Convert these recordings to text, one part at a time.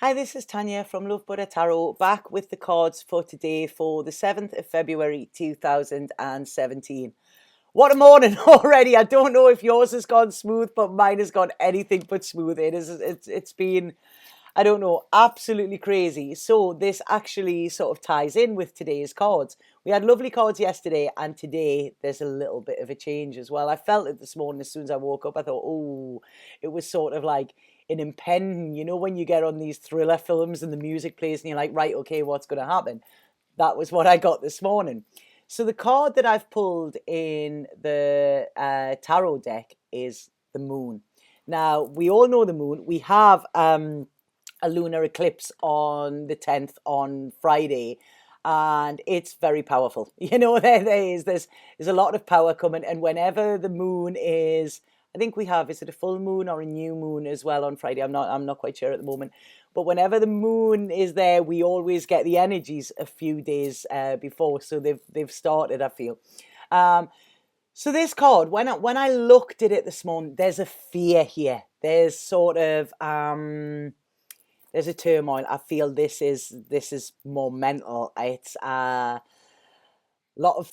Hi, this is Tanya from Love Buddha Tarot, back with the cards for today for the 7th of February 2017. What a morning already. I don't know if yours has gone smooth, but mine has gone anything but smooth. It's been, I don't know, absolutely crazy. So this actually sort of ties in with today's cards. We had lovely cards yesterday, and today there's a little bit of a change as well. I felt it this morning as soon as I woke up. I thought, oh, it was sort of like an impending, when you get on these thriller films and the music plays and you're like, right, okay, what's going to happen? That was what I got this morning. So the card that I've pulled in the tarot deck is the moon. Now, we all know the moon. We have a lunar eclipse on the 10th on Friday, and it's very powerful. There's a lot of power coming, and whenever the moon is, I think we have, is it a full moon or a new moon as well on Friday? I'm not quite sure at the moment. But whenever the moon is there, we always get the energies a few days before. So they've started, I feel. So this card, when I looked at it this morning, there's a fear here. There's sort of there's a turmoil. I feel this is more mental. It's lot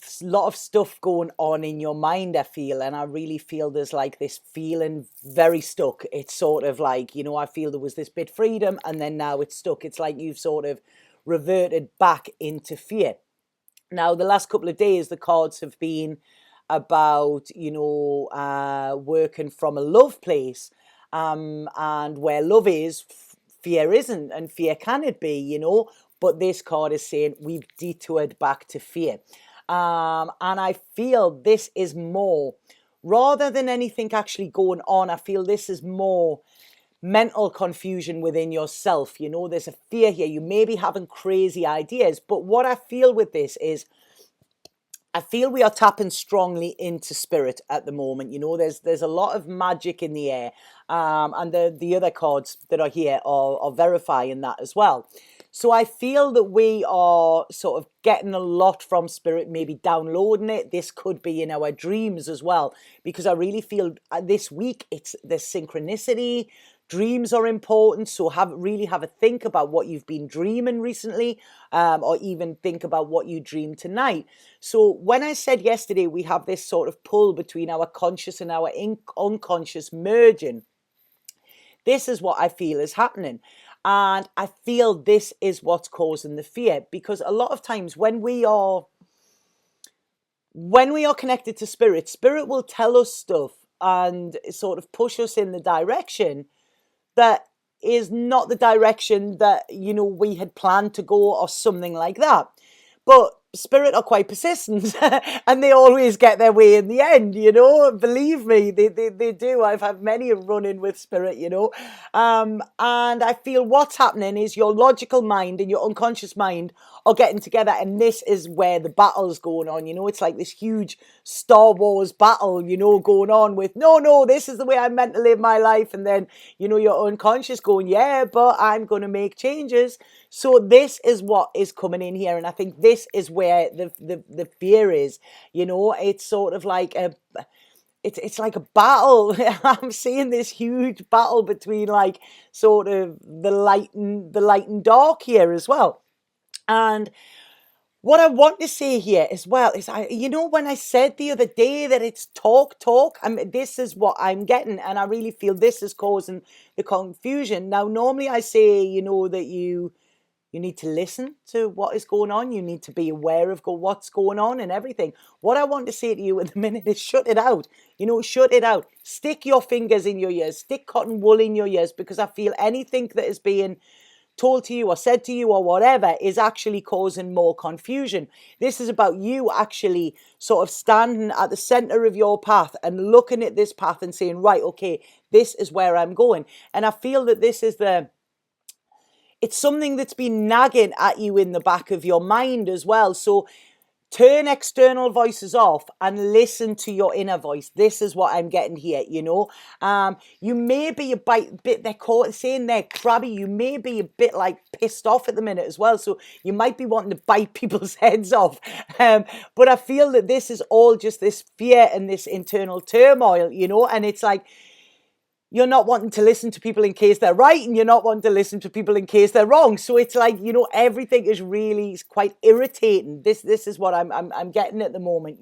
of stuff going on in your mind, I feel, and I really feel there's like this feeling very stuck. It's sort of like, I feel there was this bit freedom and then now it's stuck. It's like you've sort of reverted back into fear. Now, the last couple of days, the cards have been about, working from a love place, and where love is, fear isn't, and fear can it be, but this card is saying we've detoured back to fear. And I feel this is more, rather than anything actually going on, I feel this is more mental confusion within yourself. There's a fear here. You may be having crazy ideas, but what I feel with this is, I feel we are tapping strongly into spirit at the moment. There's a lot of magic in the air, and the other cards that are here are verifying that as well. So I feel that we are sort of getting a lot from spirit, maybe downloading it. This could be in our dreams as well, because I really feel this week it's the synchronicity. Dreams are important, so really have a think about what you've been dreaming recently, or even think about what you dreamed tonight. So when I said yesterday we have this sort of pull between our conscious and our unconscious merging, this is what I feel is happening. And I feel this is what's causing the fear, because a lot of times when we are connected to spirit, spirit will tell us stuff and sort of push us in the direction that is not the direction that, we had planned to go or something like that. But spirit are quite persistent and they always get their way in the end, believe me, they do. I've had many a run-in with spirit, and I feel what's happening is your logical mind and your unconscious mind are getting together, and this is where the battle's going on. It's like this huge Star Wars battle, going on with, no, this is the way I'm meant to live my life, and then, your unconscious going, yeah, but I'm going to make changes. So this is what is coming in here, and I think this is where the fear is. It's sort of like it's like a battle. I'm seeing this huge battle between like sort of the light and dark here as well. And what I want to say here as well is, when I said the other day that it's talk, this is what I'm getting, and I really feel this is causing the confusion. Now, normally I say, that you need to listen to what is going on. You need to be aware of what's going on and everything. What I want to say to you at the minute is shut it out. Shut it out. Stick your fingers in your ears. Stick cotton wool in your ears, because I feel anything that is being told to you or said to you or whatever is actually causing more confusion. This is about you actually sort of standing at the center of your path and looking at this path and saying, right, okay, this is where I'm going. And I feel that this is it's something that's been nagging at you in the back of your mind as well. So turn external voices off and listen to your inner voice. This is what I'm getting here, You may be a bit, they're saying they're crabby. You may be a bit like pissed off at the minute as well. So you might be wanting to bite people's heads off. But I feel that this is all just this fear and this internal turmoil, and it's like, you're not wanting to listen to people in case they're right, and you're not wanting to listen to people in case they're wrong. So it's like, everything is really quite irritating. This is what I'm getting at the moment.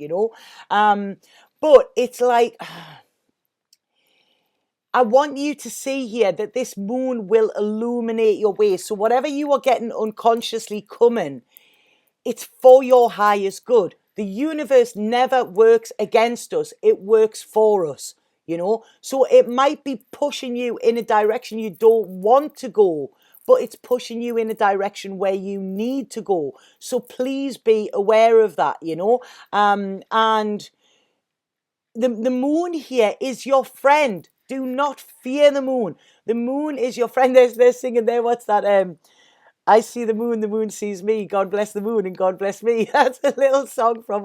But it's like, I want you to see here that this moon will illuminate your way. So whatever you are getting unconsciously coming, it's for your highest good. The universe never works against us. It works for us. So it might be pushing you in a direction you don't want to go, but it's pushing you in a direction where you need to go. So please be aware of that. And the moon here is your friend. Do not fear the moon. The moon is your friend. They're singing there. What's that? I see the moon sees me. God bless the moon and God bless me. That's a little song from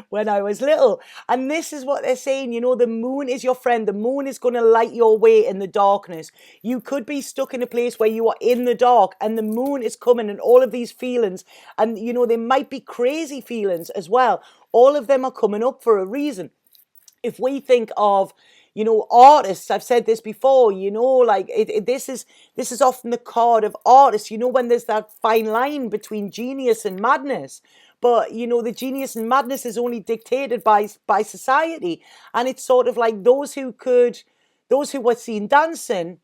when I was little. And this is what they're saying. The moon is your friend. The moon is going to light your way in the darkness. You could be stuck in a place where you are in the dark and the moon is coming, and all of these feelings, and they might be crazy feelings as well. All of them are coming up for a reason. If we think of artists, I've said this before, like this is often the card of artists, when there's that fine line between genius and madness. But the genius and madness is only dictated by society, and it's sort of like those who were seen dancing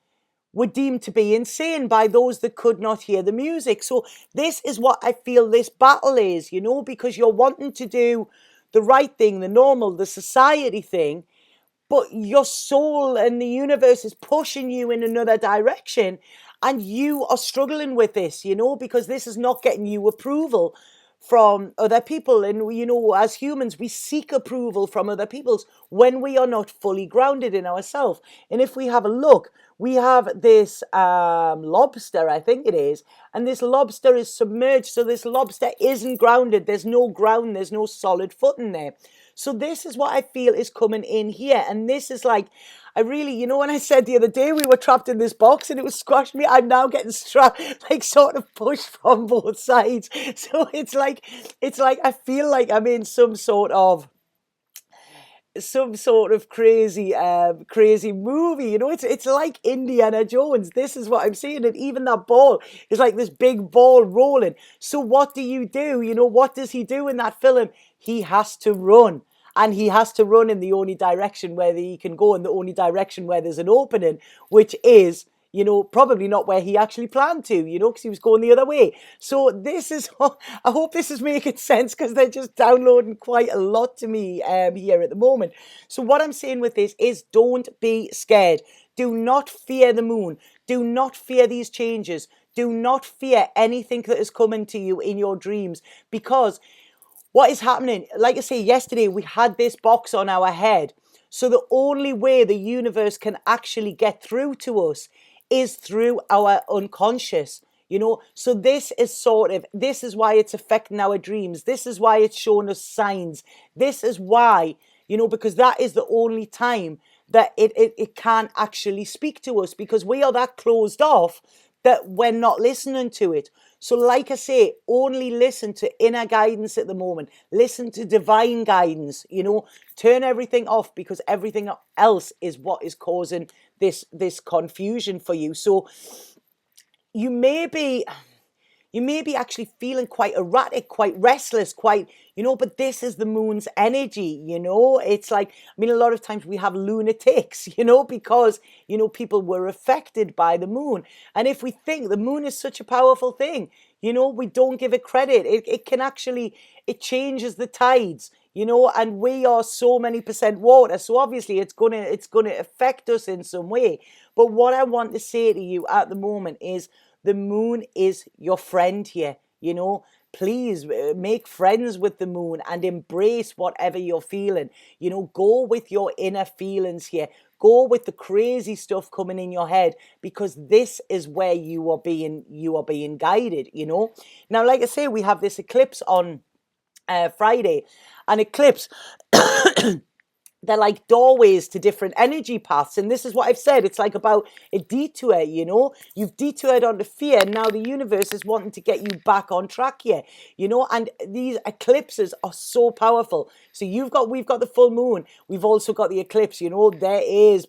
were deemed to be insane by those that could not hear the music. So this is what I feel this battle is, because you're wanting to do the right thing, the normal, the society thing, but your soul and the universe is pushing you in another direction, and you are struggling with this, because this is not getting you approval from other people. And as humans, we seek approval from other people's when we are not fully grounded in ourselves. And if we have a look, we have this lobster, I think it is, and this lobster is submerged. So this lobster isn't grounded. There's no ground. There's no solid footing there. So this is what I feel is coming in here. And this is like, I really, when I said the other day we were trapped in this box and it was squashed me, I'm now getting like sort of pushed from both sides. So it's like I feel like I'm in some sort of crazy movie. It's like Indiana Jones. This is what I'm seeing. And even that ball is like this big ball rolling. So what do? What does he do in that film? He has to run. And he has to run in the only direction where he can go, in the only direction where there's an opening, which is, probably not where he actually planned to, because he was going the other way. So this is, I hope this is making sense, because they're just downloading quite a lot to me here at the moment. So what I'm saying with this is, don't be scared. Do not fear the moon. Do not fear these changes. Do not fear anything that is coming to you in your dreams, because what is happening, like I say, yesterday we had this box on our head. So the only way the universe can actually get through to us is through our unconscious. So this is why it's affecting our dreams. This is why it's showing us signs. This is why, because that is the only time that it can actually speak to us, because we are that closed off that we're not listening to it. So like I say, only listen to inner guidance at the moment. Listen to divine guidance, turn everything off, because everything else is what is causing this confusion for you. So you may be actually feeling quite erratic, quite restless, but this is the moon's energy, It's like, a lot of times we have lunatics, because, people were affected by the moon. And if we think the moon is such a powerful thing, we don't give it credit. It can actually, it changes the tides, and we are so many percent water. So obviously it's gonna affect us in some way. But what I want to say to you at the moment is, the moon is your friend here, Please make friends with the moon and embrace whatever you're feeling. Go with your inner feelings here. Go with the crazy stuff coming in your head, because this is where you are being guided, Now, like I say, we have this eclipse on Friday, an eclipse. They're like doorways to different energy paths. And this is what I've said. It's like about a detour, You've detoured onto fear. Now the universe is wanting to get you back on track here, And these eclipses are so powerful. So we've got the full moon. We've also got the eclipse, There is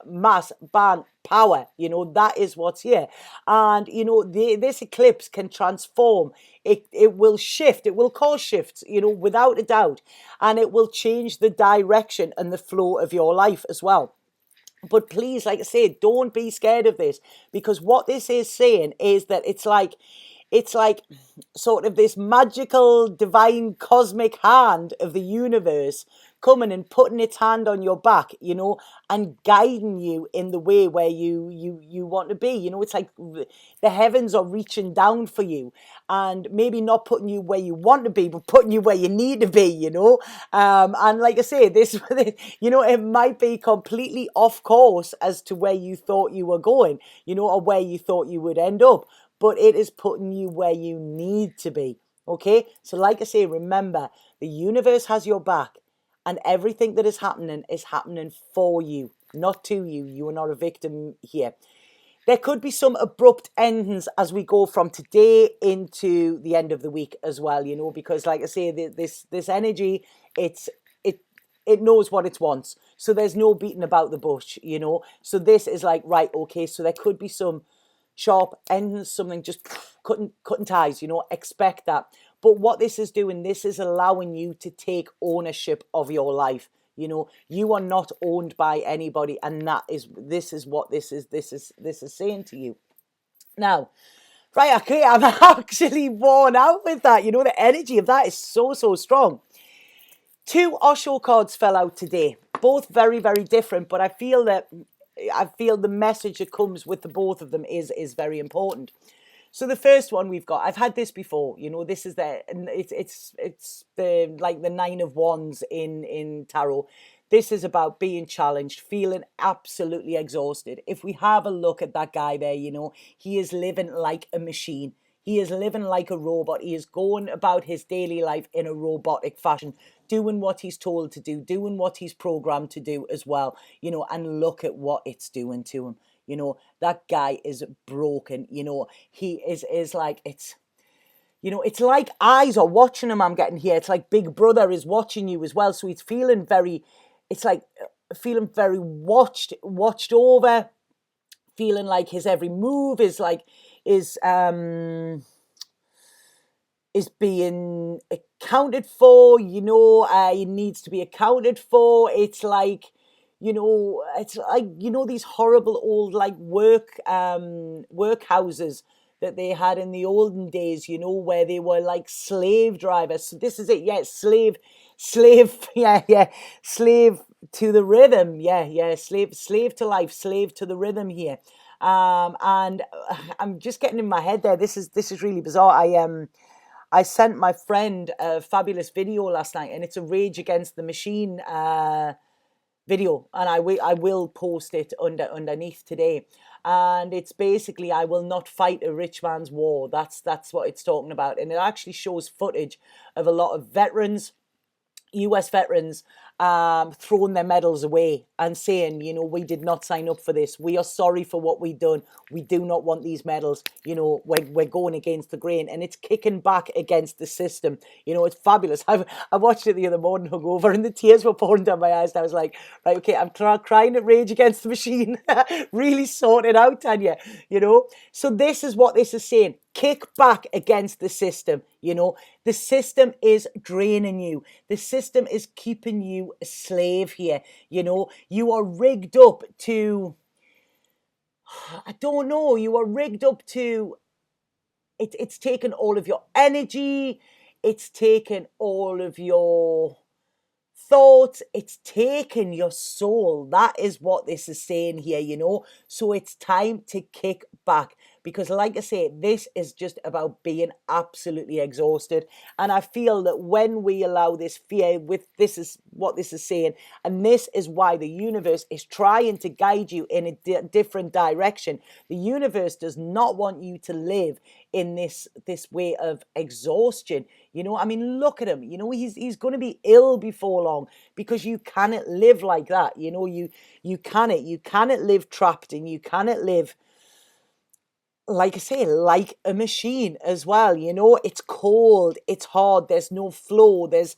mass, bang, power. That is what's here. And this eclipse can transform. It will shift. It will cause shifts, without a doubt. And it will change the direction and the flow of your life as well. But please, like I say, don't be scared of this, because what this is saying is that it's like sort of this magical, divine, cosmic hand of the universe coming and putting its hand on your back, and guiding you in the way where you want to be. It's like the heavens are reaching down for you, and maybe not putting you where you want to be, but putting you where you need to be. And like I say, this, it might be completely off course as to where you thought you were going, or where you thought you would end up, but it is putting you where you need to be. Okay? So like I say, remember, the universe has your back, and everything that is happening for you, not to you. You are not a victim here. There could be some abrupt endings as we go from today into the end of the week as well, because like I say, this energy, it it knows what it wants. So there's no beating about the bush. So this is like, right, okay, so there could be some sharp endings, something just cutting ties, expect that. But what this is doing, this is allowing you to take ownership of your life. You are not owned by anybody, and this is what this is saying to you. Now, right, okay, I'm actually worn out with that. The energy of that is so, so strong. 2 Osho cards fell out today, both very, very different, but I feel the message that comes with the both of them is very important. So the first one we've got, I've had this before. This is it's the like the 9 of Wands in tarot. This is about being challenged, feeling absolutely exhausted. If we have a look at that guy there, he is living like a machine. He is living like a robot. He is going about his daily life in a robotic fashion, doing what he's told to do, doing what he's programmed to do as well, and look at what it's doing to him. That guy is broken. He is like, it's like eyes are watching him. I'm getting here. It's like Big Brother is watching you as well. So he's feeling very watched over, feeling like his every move is being accounted for. He needs to be accounted for. It's like, these horrible old like workhouses that they had in the olden days, where they were like slave drivers. So this is it. Yeah, slave, slave to the rhythm. Yeah, slave to life, slave to the rhythm here. And I'm just getting in my head there. This is really bizarre. I sent my friend a fabulous video last night, and it's a Rage Against the Machine video, and I will post it underneath today. And it's basically, I will not fight a rich man's war. That's what it's talking about. And it actually shows footage of a lot of veterans, US veterans, throwing their medals away and saying, we did not sign up for this. We are sorry for what we've done. We do not want these medals. We're going against the grain, and it's kicking back against the system. It's fabulous. I watched it the other morning, hungover, and the tears were pouring down my eyes. And I was like, right, okay, I'm crying at Rage Against the Machine. Really sort it out, Tanya. So this is what this is saying. Kick back against the system. The system is draining you. The system is keeping you a slave here. You are rigged up to, I don't know, you are rigged up to, it's taken all of your energy. It's taken all of your thoughts. It's taken your soul. That is what this is saying here, So it's time to kick back. Because like I say, this is just about being absolutely exhausted. And I feel that when we allow this fear, this is what this is saying. And this is why the universe is trying to guide you in a different direction. The universe does not want you to live in this way of exhaustion. Look at him. He's going to be ill before long, because you cannot live like that. You cannot live trapped, and you cannot live, like I say, like a machine as well. It's cold, it's hard, there's no flow, there's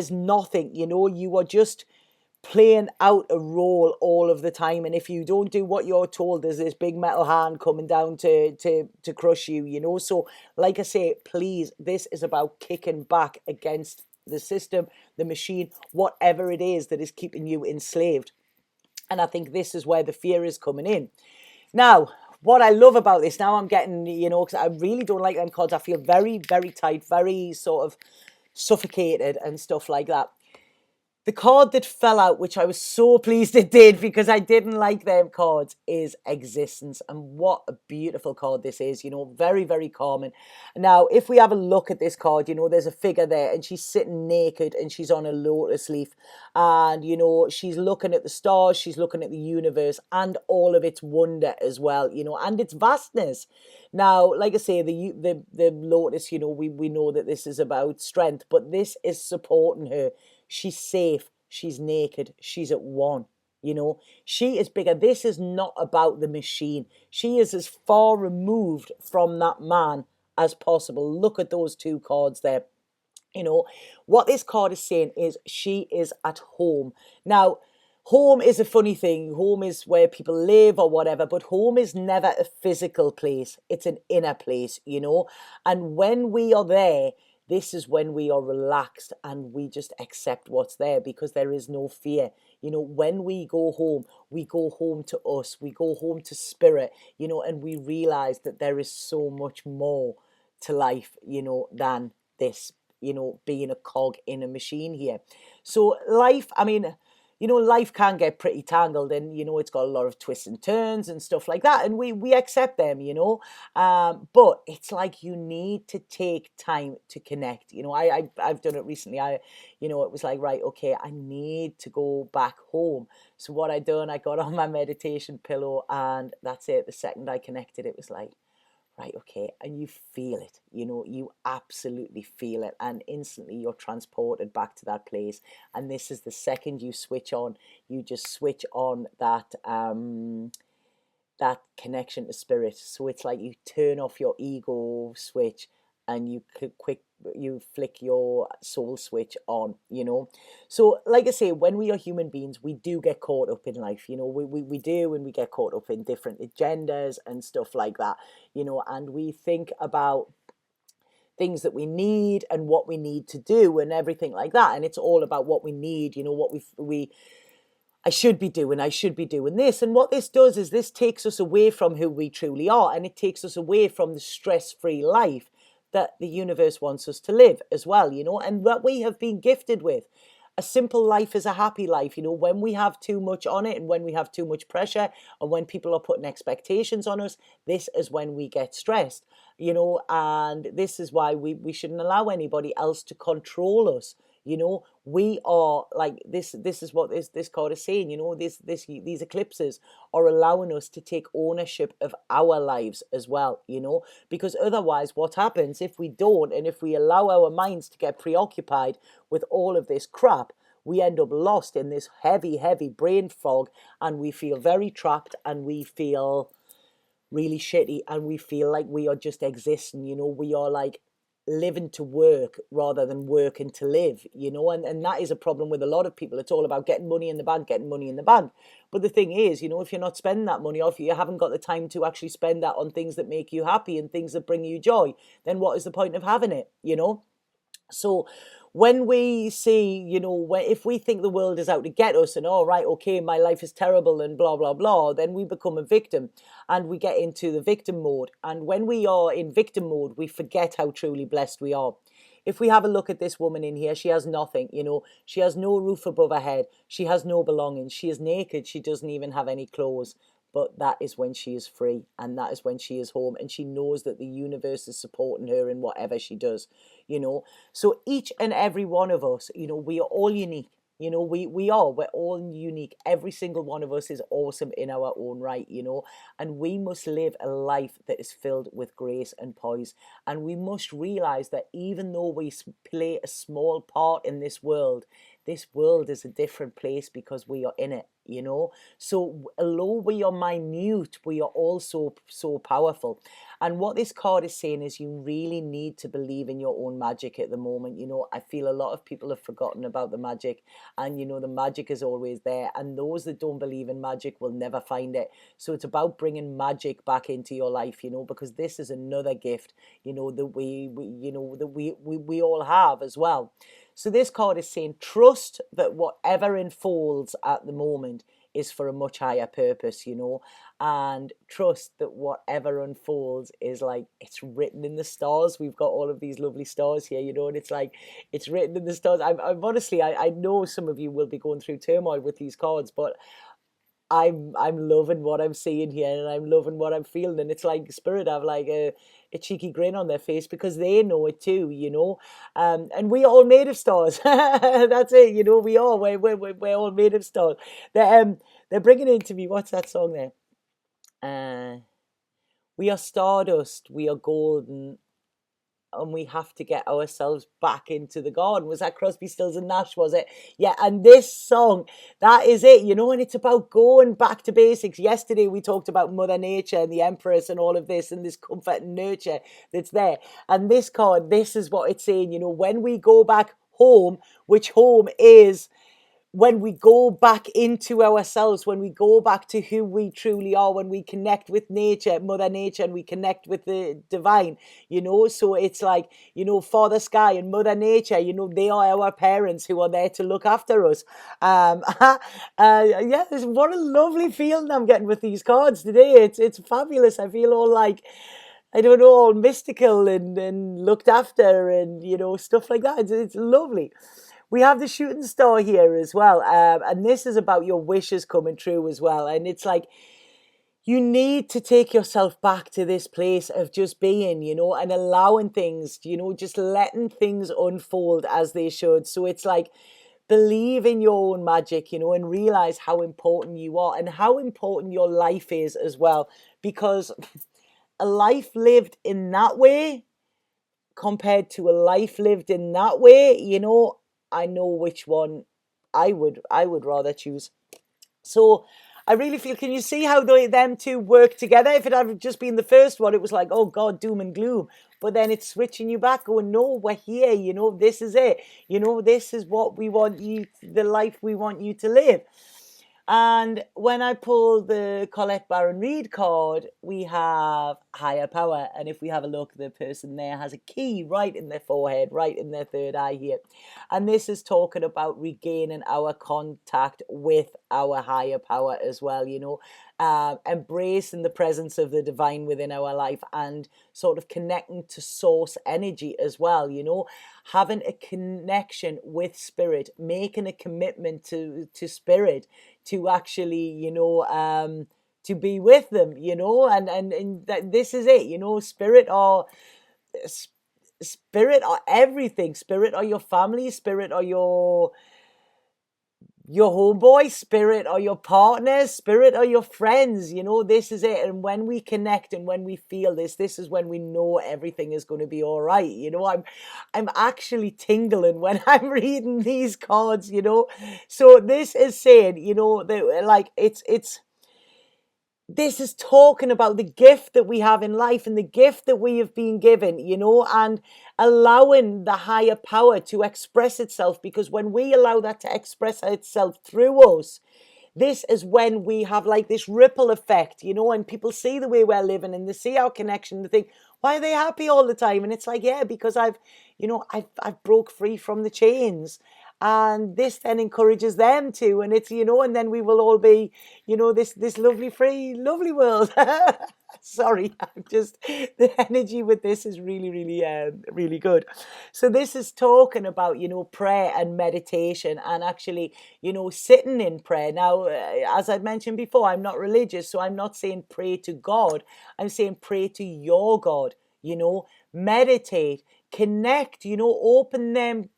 nothing. You are just playing out a role all of the time, and if you don't do what you're told, there's this big metal hand coming down to crush you, you know. So like I say, please, this is about kicking back against the system, the machine, whatever it is that is keeping you enslaved. And I think this is where the fear is coming in. Now, what I love about this, now I'm getting, you know, because I really don't like them cards. I feel very, very tight, very sort of suffocated and stuff like that. The card that fell out, which I was so pleased it did because I didn't like them cards, is Existence. And what a beautiful card this is, you know, very, very calming. Now, if we have a look at this card, you know, there's a figure there and she's sitting naked and she's on a lotus leaf. And, you know, she's looking at the stars, she's looking at the universe and all of its wonder as well, you know, and its vastness. Now, like I say, the lotus, you know, we know that this is about strength, but this is supporting her. She's safe. She's naked. She's at one. You know, she is bigger. This is not about the machine. She is as far removed from that man as possible. Look at those two cards there. You know, what this card is saying is she is at home. Now, home is a funny thing. Home is where people live or whatever, but home is never a physical place. It's an inner place, you know. And when we are there, this is when we are relaxed and we just accept what's there because there is no fear. You know, when we go home to us, we go home to spirit, you know, and we realize that there is so much more to life, you know, than this, you know, being a cog in a machine here. So life, I mean, you know, life can get pretty tangled and, you know, it's got a lot of twists and turns and stuff like that. And we accept them, you know. But it's like you need to take time to connect. You know, I've done it recently. You know, it was like, right, okay, I need to go back home. So what I done, I got on my meditation pillow and that's it. The second I connected, it was like, right, okay, and you feel it, you know, you absolutely feel it, and instantly you're transported back to that place. And this is the second you switch on, you just switch on that connection to spirit. So it's like you turn off your ego switch and you flick your soul switch on, you know. So like I say, when we are human beings, we do get caught up in life, you know, we do, and we get caught up in different agendas and stuff like that, you know, and we think about things that we need and what we need to do and everything like that, and it's all about what we need, you know, what we I should be doing this. And what this does is this takes us away from who we truly are, and it takes us away from the stress-free life that the universe wants us to live as well, you know, and what we have been gifted with. A simple life is a happy life, you know. When we have too much on it and when we have too much pressure and when people are putting expectations on us, this is when we get stressed, you know, and this is why we shouldn't allow anybody else to control us. You know, we are like this is what this card is saying, you know, these eclipses are allowing us to take ownership of our lives as well, you know, because otherwise what happens if we don't, and if we allow our minds to get preoccupied with all of this crap, we end up lost in this heavy brain fog, and we feel very trapped, and we feel really shitty, and we feel like we are just existing, you know, we are like living to work rather than working to live, you know, and that is a problem with a lot of people. It's all about getting money in the bank, getting money in the bank. But the thing is, you know, if you're not spending that money, or if you haven't got the time to actually spend that on things that make you happy and things that bring you joy, then what is the point of having it, you know? So when we see, you know, if we think the world is out to get us and, oh, right, okay, my life is terrible and blah, blah, blah, then we become a victim and we get into the victim mode. And when we are in victim mode, we forget how truly blessed we are. If we have a look at this woman in here, she has nothing, you know, she has no roof above her head. She has no belongings. She is naked. She doesn't even have any clothes. But that is when she is free, and that is when she is home, and she knows that the universe is supporting her in whatever she does, you know. So each and every one of us, you know, we are all unique. You know, we're all unique. Every single one of us is awesome in our own right, you know, and we must live a life that is filled with grace and poise. And we must realize that even though we play a small part in this world is a different place because we are in it, you know. So although we are minute, we are also so powerful. And what this card is saying is you really need to believe in your own magic at the moment. I feel a lot of people have forgotten about the magic, and the magic is always there. And those that don't believe in magic will never find it. So it's about bringing magic back into your life, because this is another gift, that we all have as well. So this card is saying trust that whatever unfolds at the moment is for a much higher purpose, and trust that whatever unfolds is like it's written in the stars. We've got all of these lovely stars here, and it's like it's written in the stars. I'm honestly, I know some of you will be going through turmoil with these cards, but I'm loving what I'm seeing here, and I'm loving what I'm feeling, and it's like Spirit have like a cheeky grin on their face because they know it too, and we all made of stars. That's it, we are. We're all made of stars. They're bringing into me. What's that song there? We are stardust. We are golden. And we have to get ourselves back into the garden. Was that Crosby, Stills and Nash, was it? Yeah, and this song, that is it, and it's about going back to basics. Yesterday we talked about Mother Nature and the Empress and all of this and this comfort and nurture that's there. And this card, this is what it's saying, when we go back home, which home is when we go back into ourselves, when we go back to who we truly are, when we connect with nature, Mother Nature, and we connect with the divine, so it's like, Father Sky and Mother Nature, they are our parents who are there to look after us. Yeah, what a lovely feeling I'm getting with these cards today. It's fabulous. I feel all like, I don't know, all mystical and looked after and, stuff like that. It's lovely. We have the shooting star here as well. And this is about your wishes coming true as well. And it's like, you need to take yourself back to this place of just being, and allowing things, just letting things unfold as they should. So it's like, believe in your own magic, and realize how important you are and how important your life is as well. Because a life lived in that way compared to a life lived in that way, I know which one I would rather choose. So I really feel, can you see how them two work together? If it had just been the first one, it was like, oh God, doom and gloom. But then it's switching you back, going, no, we're here, this is it. This is what we want you, the life we want you to live. And when I pull the Colette Baron Reid card, we have higher power. And if we have a look, the person there has a key right in their forehead, right in their third eye here. And this is talking about regaining our contact with our higher power as well, embracing the presence of the divine within our life and sort of connecting to source energy as well, having a connection with spirit, making a commitment to spirit, to actually, to be with them, and that this is it, spirit are everything. Spirit are your family, spirit are your homeboy, spirit or your partners, spirit or your friends, this is it. And when we connect and when we feel this is when we know everything is going to be all right. I'm actually tingling when I'm reading these cards, so this is saying, that like it's this is talking about the gift that we have in life and the gift that we have been given, and allowing the higher power to express itself. Because when we allow that to express itself through us, this is when we have like this ripple effect, and people see the way we're living and they see our connection, they think, why are they happy all the time? And it's like, yeah, because I've broke free from the chains. And this then encourages them to, and it's, and then we will all be, this lovely, free, lovely world. Sorry, I'm just, the energy with this is really, really, really good. So this is talking about, prayer and meditation and actually, sitting in prayer. Now, as I've mentioned before, I'm not religious, so I'm not saying pray to God. I'm saying pray to your God, meditate, connect, open them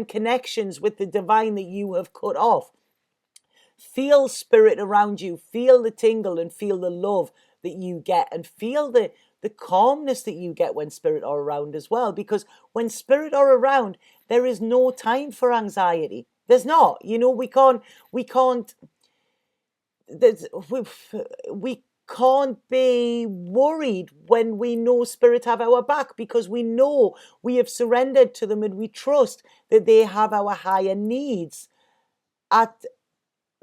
connections with the divine that you have cut off. Feel spirit around you, feel the tingle and feel the love that you get, and feel the calmness that you get when spirit are around as well. Because when spirit are around, there is no time for anxiety. There's not, we can't can't be worried when we know spirit have our back, because we know we have surrendered to them and we trust that they have our higher needs at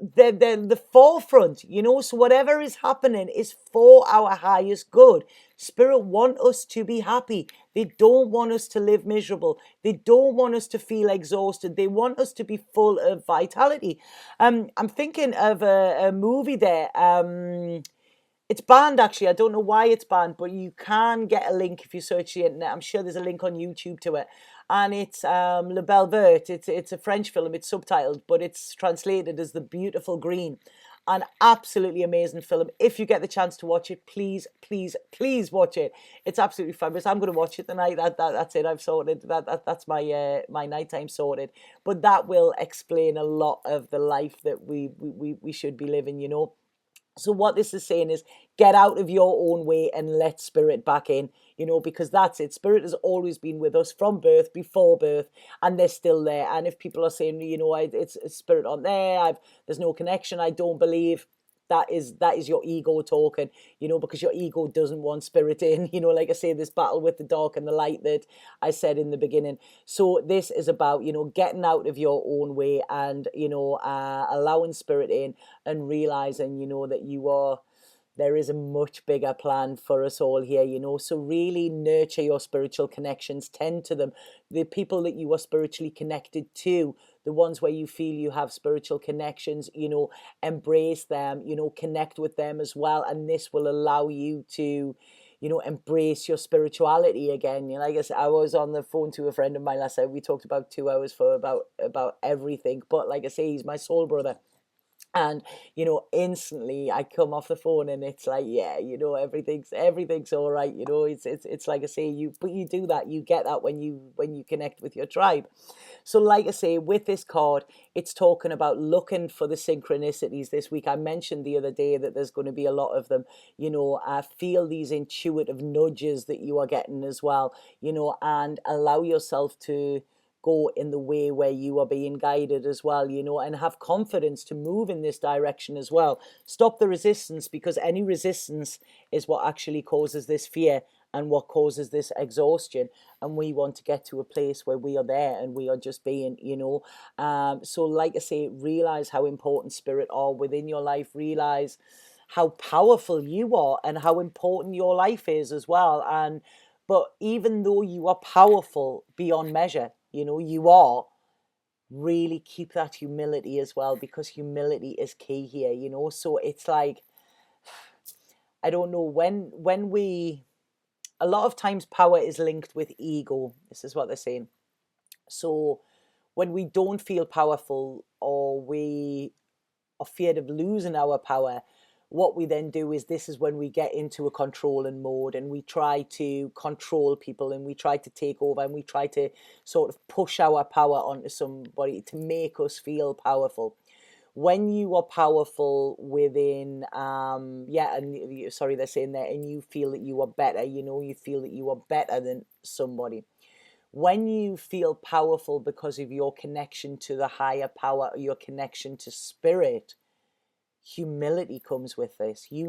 the forefront, so whatever is happening is for our highest good. Spirit want us to be happy. They don't want us to live miserable. They don't want us to feel exhausted. They want us to be full of vitality. I'm thinking of a movie there. It's banned, actually. I don't know why it's banned, but you can get a link if you search the internet. I'm sure there's a link on YouTube to it. And it's Le Belle Verte. It's a French film. It's subtitled, but it's translated as The Beautiful Green. An absolutely amazing film. If you get the chance to watch it, please, please, please watch it. It's absolutely fabulous. I'm going to watch it tonight. That's it. I've sorted. That's my nighttime sorted. But that will explain a lot of the life that we should be living. So what this is saying is, get out of your own way and let spirit back in, because that's it. Spirit has always been with us from birth, before birth, and they're still there. And if people are saying, it's spirit on there, there's no connection, I don't believe. That is your ego talking, because your ego doesn't want spirit in, like I say, this battle with the dark and the light that I said in the beginning. So this is about, getting out of your own way and, allowing spirit in and realizing, that there is a much bigger plan for us all here, So really nurture your spiritual connections, tend to them. The people that you are spiritually connected to, the ones where you feel you have spiritual connections, embrace them, connect with them as well. And this will allow you to, embrace your spirituality again. Like I said, I was on the phone to a friend of mine last night. We talked about 2 hours for about everything. But like I say, he's my soul brother. And instantly I come off the phone and it's like, yeah, everything's all right. It's like I say, but you do that, you get that when you connect with your tribe. So like I say, with this card, it's talking about looking for the synchronicities this week. I mentioned the other day that there's going to be a lot of them. Feel these intuitive nudges that you are getting as well, and allow yourself to go in the way where you are being guided as well, and have confidence to move in this direction as well. Stop the resistance, because any resistance is what actually causes this fear and what causes this exhaustion. And we want to get to a place where we are there and we are just being, so like I say, realize how important spirit are within your life. Realize how powerful you are and how important your life is as well. But even though you are powerful beyond measure, you are, really keep that humility as well, because humility is key here, So it's like, I don't know, when we, a lot of times power is linked with ego. This is what they're saying. So when we don't feel powerful, or we are feared of losing our power, what we then do is, this is when we get into a controlling mode and we try to control people and we try to take over and we try to sort of push our power onto somebody to make us feel powerful. When you are powerful within, sorry, they're saying that, and you feel that you are better, you feel that you are better than somebody. When you feel powerful because of your connection to the higher power, your connection to spirit, humility comes with this. You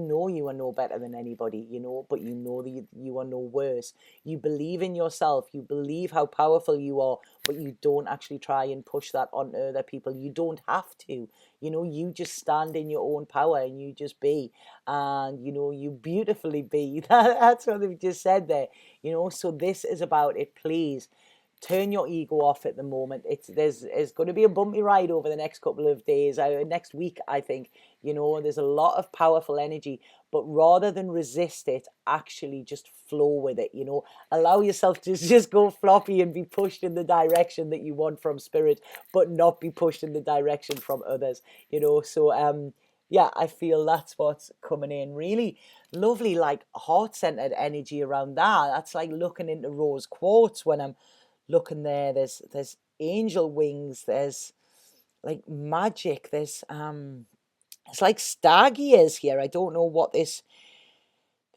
are no better than anybody, but you know that you are no worse. You believe in yourself. You believe how powerful you are, but you don't actually try and push that onto other people. You don't have to. You just stand in your own power and you just be. And, you beautifully be. That's what they've just said there. So this is about it. Please turn your ego off at the moment. It's going to be a bumpy ride over the next couple of days, next week, I think. There's a lot of powerful energy, but rather than resist it, actually just flow with it. Allow yourself to just go floppy and be pushed in the direction that you want from spirit, but not be pushed in the direction from others. So yeah, I feel that's what's coming in. Really lovely, like heart-centered energy around that. That's like looking into rose quartz when I'm looking there. There's angel wings, there's like magic, there's it's like star gears here. I don't know what this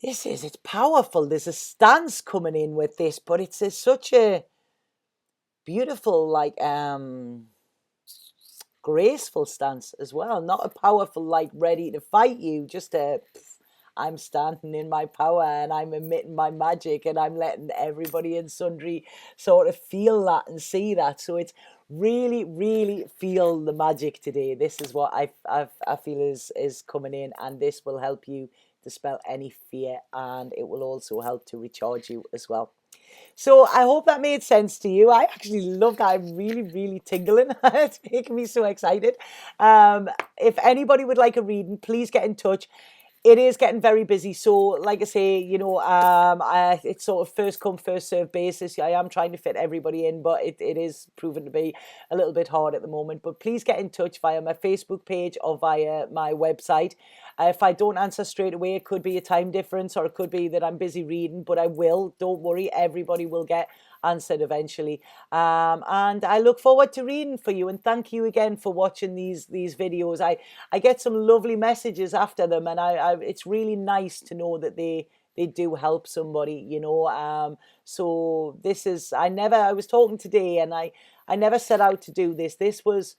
is. It's powerful. There's a stance coming in with this, but it's such a beautiful, like graceful stance as well. Not a powerful, like ready to fight you, just a I'm standing in my power and I'm emitting my magic and I'm letting everybody and sundry sort of feel that and see that. So it's really, really feel the magic today. This is what I feel is coming in, and this will help you dispel any fear, and it will also help to recharge you as well. So I hope that made sense to you. I actually love that. I'm really, really tingling. It's making me so excited. If anybody would like a reading, please get in touch. It is getting very busy. So, like I say, it's sort of first come, first serve basis. I am trying to fit everybody in, but it is proven to be a little bit hard at the moment. But please get in touch via my Facebook page or via my website. If I don't answer straight away, it could be a time difference or it could be that I'm busy reading, but I will. Don't worry, everybody will get answered eventually. And I look forward to reading for you. And thank you again for watching these videos. I get some lovely messages after them, and it's really nice to know that they do help somebody. So this is, I was talking today, and I never set out to do this. This was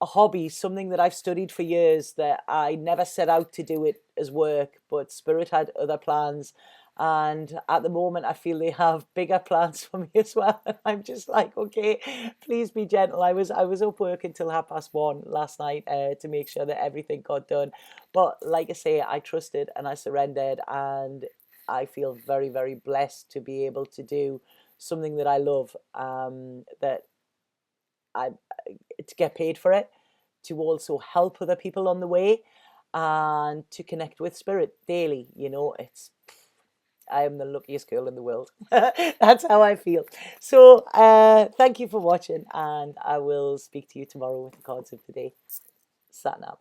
a hobby, something that I've studied for years, that I never set out to do it as work, but Spirit had other plans. And at the moment, I feel they have bigger plans for me as well. And I'm just like, okay, please be gentle. I was up working till 1:30 last night to make sure that everything got done. But like I say, I trusted and I surrendered, and I feel very, very blessed to be able to do something that I love. That I To get paid for it, to also help other people on the way, and to connect with Spirit daily. I am the luckiest girl in the world. That's how I feel. So thank you for watching, and I will speak to you tomorrow with the cards of the day. Sat now.